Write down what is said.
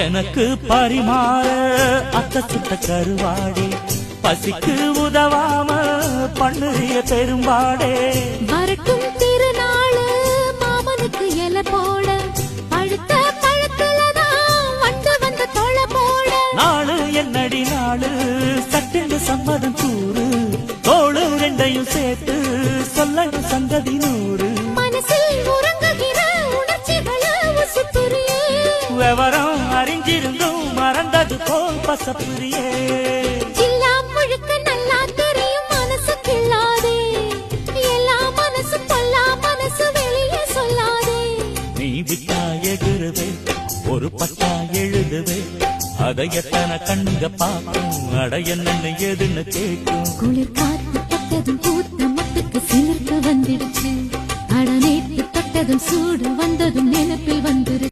எனக்கு பரிமாற அத்த சுட்ட கருவாடே பசிக்கு உதவாம பண்ணுறிய பெரும்பாடே வரட்டும் திருநாளு மாமனுக்கு இல போட பழுத்த பழத்துலதான் வண்டு வந்த தொலை போட நாளு என்னடி நாளு சட்டென்று சம்மதம் கூறு தோளு ரெண்டையும் சேர்த்து சொல்லணும் சங்கதி நூறு மனசில் உறங்குகிற உணர்ச்சிகளை உசுப்புரியே விவரம் அறிஞ்சிருந்தும் மறந்தது போல் பசப்புரியே எல்லாம் முழுக்க நல்லா தெரியும் மனசு கிள்ளாதே எல்லா மனசு பொல்லா மனசு வெளியே சொல்லாதே நீ விட்டா எகுருவே ஒரு பட்டா எழுதுவே அதை எத்தனை கண்ணுங்க பார்க்கும் அட என்னன்னு எதுன்னு கேட்கும் குளிர் காத்து பட்டதும் பூத்த மட்டுக்கு சிலிர்த்து வந்துடுச்சு அட நேற்று தொட்டதும் சூடு வந்ததும் நினைப்பில் வந்துருச்சு